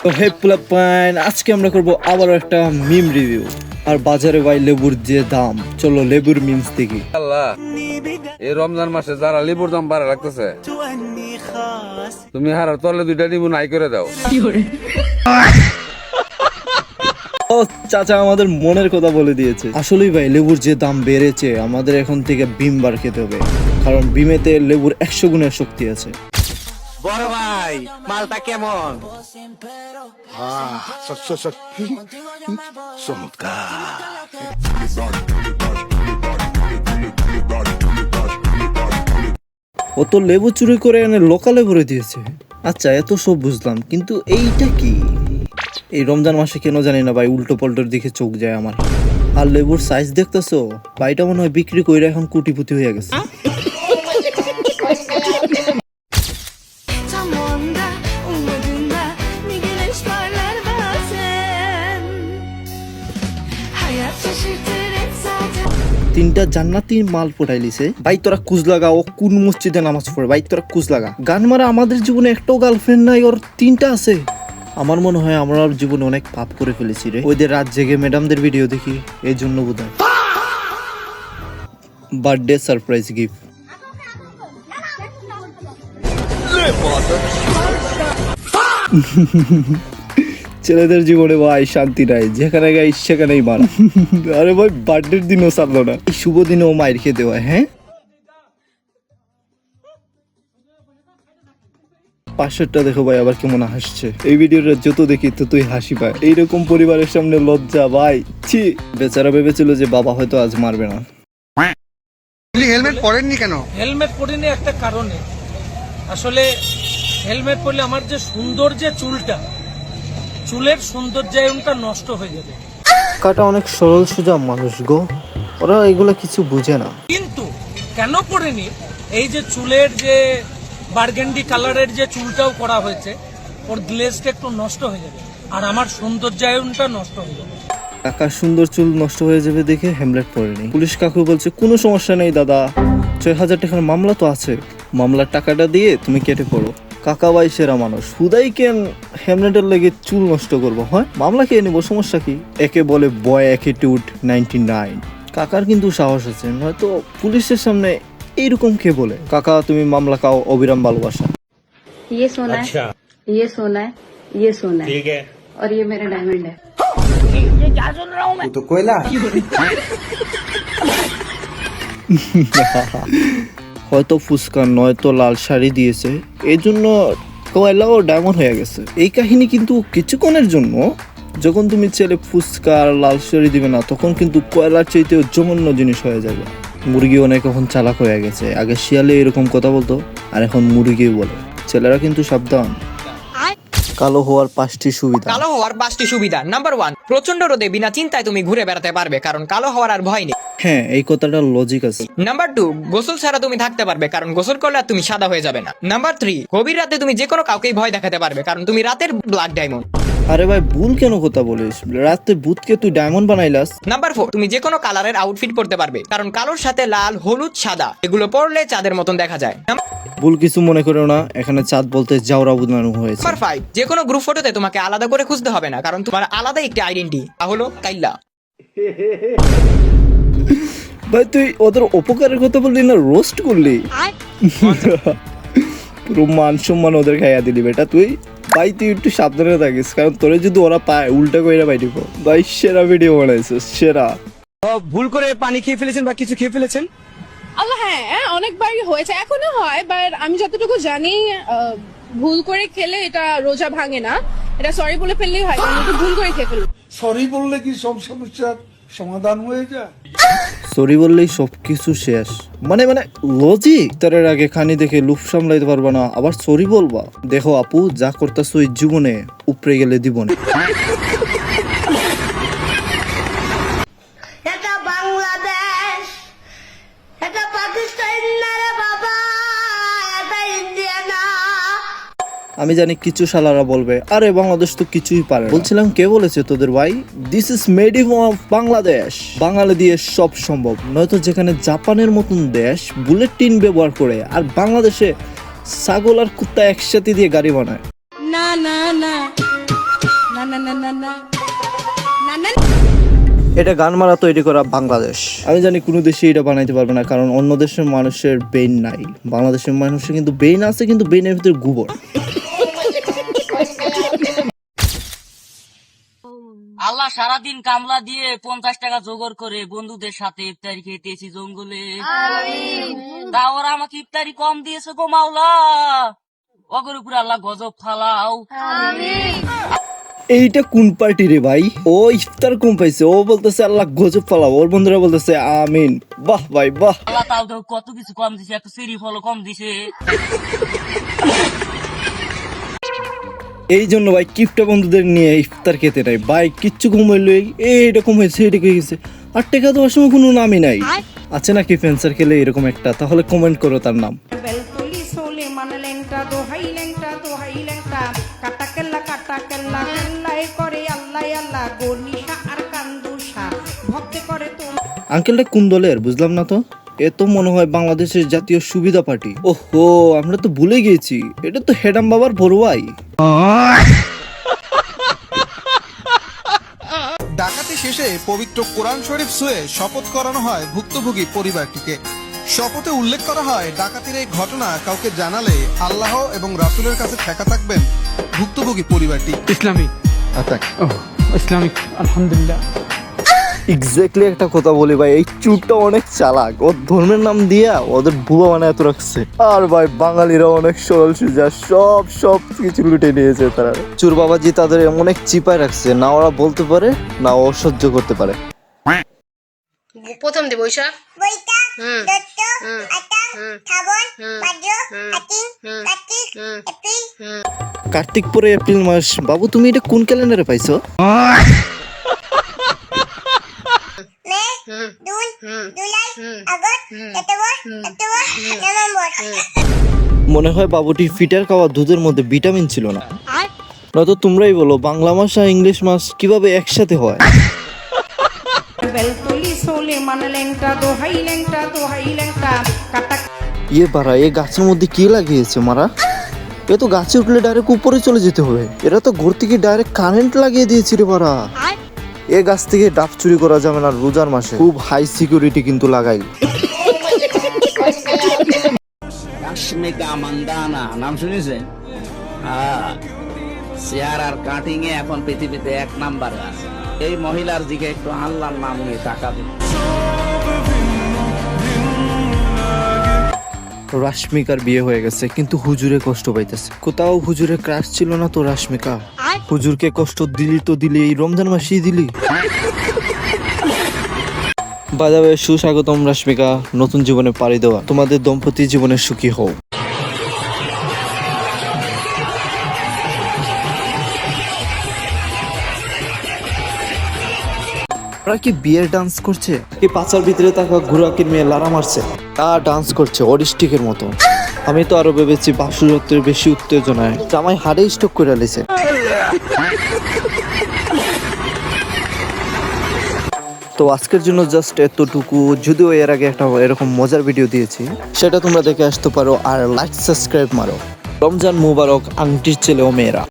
তো হে পুলাপান, আজকে আমরা করব আবারও একটা মিম রিভিউ। আর বাজারে ভাই লেবুর যে দাম, চলো লেবুর মিমস দেখি। আল্লাহ, এই রমজান মাসে যারা লেবুর দাম বাড়া লাগতেছে, তুমি হারার তলে দুইটা লেবু নাই করে দাও। ও চাচা আমাদের মনের কথা বলে দিয়েছে। আসলেই ভাই লেবুর যে দাম বেড়েছে, আমাদের এখন থেকে বিম বার খেতে হবে, কারণ বিমেতে লেবুর 100 গুণের শক্তি আছে। বড় ভাই মালটা কেমন? ও তো লেবু চুরি করে এনে লোকালে ভরে দিয়েছে। আচ্ছা, এত সব বুঝলাম, কিন্তু এইটা কি? এই রমজান মাসে কেন জানি না ভাই উল্টো পাল্টোর দিকে চোখ যায় আমার। আর লেবুর সাইজ দেখতেছো, ভাইটা মনে হয় বিক্রি করে এখন কোটিপতি হয়ে গেছে। তিনটা জান্নাতি মাল পটাই লিছে। ভাই তোরা কুজ লাগা, ও কোন মসজিদে নামাজ পড়ে? ভাই তোরা কুজ লাগা। গান মারা আমাদের জীবনে একটাও গার্লফ্রেন্ড নাই, ওর 3টা আছে। আমার মনে হয় আমরা ওর জীবনে অনেক পাপ করে ফেলেছি রে। ওই যে রাত জেগে ম্যাডামদের ভিডিও দেখি, এই জন্য বোধহয়। Birthday surprise gift. ছেলেদের জীবনে ভাই শান্তি নাই, যেখানে গাই সেখানেই মারা। আরে ভাই বার্থডের দিনও ছাড়লো না, এই শুভ দিনেও মায়ের খেতে হয়। হ্যাঁ, 500টা দেখো ভাই আবার কেমন হাসছে। এই ভিডিওটা যত দেখি ততই হাসি পায়। এইরকম পরিবারের সামনে লজ্জা ভাই, ছি। বেচারা ভেবেছিল যে বাবা হয়তো আজ মারবে না। হেলমেট পরেননি কেন? হেলমেট পরিনি একটা কারণে। আসলে হেলমেট পরলে আমার যে সুন্দর যে চুলটা, চুলের সৌন্দর্যায়নটা নষ্ট হয়ে যাবে। কাটা অনেক সরল সোজা মানুষ গো, ওরা এগুলা কিছু বুঝে না। কিন্তু কেন পরিনি, এই যে চুলের যে বার্গেন্ডি কালারের যে চুলটাও করা হয়েছে, ওর গ্লেজটা একটু নষ্ট হয়ে যাবে আর আমার সৌন্দর্যায়নটা নষ্ট হয়ে যাবে। কাকার সুন্দর চুল নষ্ট হয়ে যাবে দেখে হেমলেট পরেনি। পুলিশ কাকু বলছে কোনো সমস্যা নেই দাদা, 6000 টাকার মামলা তো আছে, মামলার টাকাটা দিয়ে তুমি কেটে পড়ো। কাকা ভাই সেরা মানুষ, হুদাই কেন হেমলেটের লেগে চুল নষ্ট করবো? হয় মামলা খেয়ে নিবো, সমস্যা কি? একে বলে বয় অ্যাটিটিউড 99। কাকার কিন্তু সাহস আছে, নয়তো পুলিশের সামনে এইরকম কে বলে? কাকা তুমি মামলা খাও, অবিরাম ভালোবাসা। ये सोना है, ये सोना है, ये सोना है, ठीक है, और ये मेरा डायमंड है। তো কইলা হয়তো ফুসকা নয়তো লাল শাড়ি দিয়েছে, এই জন্য কয়লাও ডায়মন্ড হয়ে গেছে। এই কাহিনী কিন্তু কিছুক্ষণের জন্য। যখন তুমি ছেলে ফুসকা আর লাল শাড়ি দিবে না, তখন কিন্তু কয়লার চাইতেও জঘন্য জিনিস হয়ে যাবে। মুরগি অনেক এখন চালাক হয়ে গেছে। আগে শিয়ালে এরকম কথা বলতো, আর এখন মুরগি বলে। ছেলেরা কিন্তু সাবধান। কালো হওয়ার 5টি সুবিধা। কালো হওয়ার 5টি সুবিধা। নাম্বার 1, প্রচন্ড রোদে বিনা চিন্তায় তুমি ঘুরে বেড়াতে পারবে, কারণ কালো হওয়ার আর ভয় নেই। হ্যাঁ, এই কথাটা লজিক আছে। নাম্বার 2, গোসল ছাড়া তুমি থাকতে পারবে, কারণ গোসল করলে আর তুমি সাদা হয়ে যাবে না। নাম্বার 3, গভীর রাতে তুমি যে কোনো কাউকেই ভয় দেখাতে পারবে, কারণ তুমি রাতের ব্ল্যাক ডায়মন্ড। আরে ভাই ভুল কেন কথা বলিস? রাতে ভূতকে তুই ডায়মন্ড বানাইলাস। নাম্বার 4, তুমি যে কোনো কালারের আউটফিট পরতে পারবে, কারণ কালোর সাথে লাল, হলুদ, সাদা এগুলো পরলে চাঁদের মতন দেখা যায়। ভুল কিছু মনে করো না, এখানে চাঁদ বলতে জাউরা বোঝানো হয়েছে। নাম্বার 5, যে কোনো গ্রুপ ফটোতে তোমাকে আলাদা করে খুঁজতে হবে না, কারণ তোমার আলাদা একটি আইডেন্টি, তা হলো কাইল্লা। ভাই তুই ওদের উপকারের কথা বললি না, রোস্ট করলি। পুরো মান সম্মান ওদের খাইয়া দিলি বেটা তুই। ভাই তুই একটু সাবধানে থাকিস, কারণ তোরে যদি ওরা পায় উল্টা কইরা পাই দিব। ভাই সেরা ভিডিও বানাইছিস, সেরা। ভুল করে পানি খেয়ে ফেলেছেন বা কিছু খেয়ে ফেলেছেন? আল্লাহ, হ্যাঁ অনেকবারই হয়েছে, এখনো হয়, বাট আমি যতটুকু জানি ভুল করে খেলে এটা রোজা ভাঙে না, এটা সরি বলে ফেললেই হয়। আমি তো ভুল করে খেয়ে ফেলবো। সরি বললে কি সব সমস্যার সমাধান হয়ে যায়? সরি বললেই সবকিছু শেষ, মানে লজিক। তার আগে খানি দেখে লুপ সামলাইতে পারবা না, আবার সরি বলবা? দেখো আপু, যা করতেছো এই জীবনে উপরে গেলে দিব না। এটা বাংলাদেশ, এটা পাকিস্তান না রে বাবা, এটা ইন্ডিয়া না। আমি জানি কিছু শালারা বলবে আরে বাংলাদেশ তো কিছুই পারে না। বলছিলাম কে বলেছে তোদের ভাই? This is made in of Bangladesh. Bengali দিয়ে সব সম্ভব, নয়তো যেখানে জাপানের মতন দেশ বুলেট টিন ব্যবহার করে, আর বাংলাদেশে ছাগল আর কুত্তা একসাথে দিয়ে গাড়ি বানায়। না না না এটা গান মারা তৈরি করা বাংলাদেশ। আমি জানি কোনো দেশে এটা বানাইতে পারবে না, কারণ অন্য দেশের মানুষের ব্রেন নাই। বাংলাদেশের মানুষের কিন্তু ব্রেন আছে, কিন্তু ব্রেনের ভিতরে গোবর। আল্লাহ সারাদিন কামলা দিয়ে 50 টাকা জোগাড় করে বন্ধুদের সাথে ইফতারি খেতেছি জঙ্গলে। তা ওরা আমাকে ইফতারি কম দিয়েছে গো মাওলা, ওগর উপরে আল্লাহ গজব ফালাও। এইটা কোন পার্টি রে ভাই? ও ইফতার কম পাইছে, ও বলতেছে আল্লাহ গজব ফালাও, ওর বন্ধুরা বলতেছে আমিন। বাহ ভাই বাহ। আল্লাহ তাও তো কত কিছু কম দিছে, একটা চেরি ফলও কম দিছে। এই জন্য ভাই কিপটা বন্ধুদের নিয়ে ইফতার খেতে নাই ভাই। কিচ্ছু কম হইলো, এইটা কম হয়েছে, এটা কমে গেছে, আর টাকা দেওয়ার সময় কোনো নামই নাই। আছে নাকি ফেন্সার খেলে এরকম একটা? তাহলে কমেন্ট করো তার নাম। আঙ্কেলটা কোন দলের বুঝলাম না তো। এ তো মনে হয় বাংলাদেশের জাতীয় সুবিধা পার্টি। ওহো, আমরা তো ভুলে গেছি, এটা তো হেডাম বাবার বড় ভাই। ডাকাতি শেষে পবিত্র কোরআন শরীফ ছুঁয়ে শপথ করানো হয় ভুক্তভোগী পরিবারটিকে। শপথে উল্লেখ করা হয়, ডাকাতির এই ঘটনা কাউকে জানালে আল্লাহ এবং রাসূলের কাছে ঠেকা থাকবেন ভুক্তভোগী পরিবারটি। ইসলামিক ইসলামিক আলহামদুলিল্লাহ। এক্স্যাক্টলি একটা কথা বলি ভাই, এই চুরটা অনেক চালাক। ওর ধর্মের নাম দিয়া ওদের বুবা বানায় এত রাখছে। আর ভাই বাঙালিরা অনেক সরল সোজা, সব কিছু লুটে নিয়েছে তারা। চুর বাবাজি তাদের অনেক চিপায় রাখছে, না ওরা বলতে পারে না ও সহ্য করতে পারে। প্রথম দে বৈশা বৈটা দত্ত আটা শ্রাবণ ভাদ্র আশ্বিন কার্তিক এপ্রিল। কার্তিক পরে এপ্রিল মাস। বাবু তুমি এটা কোন ক্যালেন্ডারে পাইছো? May June July August September October November. মনে হয় বাবুটি ফিটার খাওয়া দুধের মধ্যে ভিটামিন ছিল না। নয়তো তোমরাই বলো বাংলা মাস আর ইংলিশ মাস কিভাবে একসাথে হয়। ইয়ে বাড়া, এ গাছের মধ্যে কি লাগিয়েছে মারা? এ তো গাছে উঠলে ডাইরেক্ট উপরে চলে যেতে হবে। এরা তো ঘর থেকে ডাইরেক্ট কারেন্ট লাগিয়ে দিয়েছে রে বাড়া। এ গাছ থেকে ডাব চুরি করা যাবে না রোজার মাসে, খুব হাই সিকিউরিটি কিন্তু লাগাই। রাশমিকা মান্দানা নাম শুনেছেন? চেয়ার আর কাটিং এ এখন পৃথিবীতে 1 নাম্বার আছে। এই মহিলার দিকে একটু আল্লাহর নাম নিয়ে তাকাবেন। রাশমিকার বিয়ে হয়ে গেছে, কিন্তু হুজুরে কষ্ট পাইতেছে। কোথাও হুজুরের ক্রাশ ছিল না তো রাশমিকা? হুজুরকে কষ্ট দিলি তো দিলি, এই রমজান মাসেই দিলি। বাজাবে সুস্বাগতম রাশমিকা, নতুন জীবনে পাড়ি দেওয়া। তোমাদের দম্পতি জীবনে সুখী হও। ওরা কি বিয়ের ডান্স করছে? এই পাচার ভিতরে থাকা ঘোড়াকির মেয়ে লারা মারছে, তা ডান্স করছে অরিস্টিকের মতো। আমি তো আরো ভেবেছি বাসুযত্রের বেশি উত্তেজনায় জামাই হাড়ে স্ট্রোক করে লিছে। তো আজকের জন্য জাস্ট এতটুকু। যদিও এর আগে একটা এরকম মজার ভিডিও দিয়েছি, সেটা তোমরা দেখে আসতে পারো। আর লাইক সাবস্ক্রাইব মারো। রমজান মুবারক আংটির ছেলে ও মেয়েরা।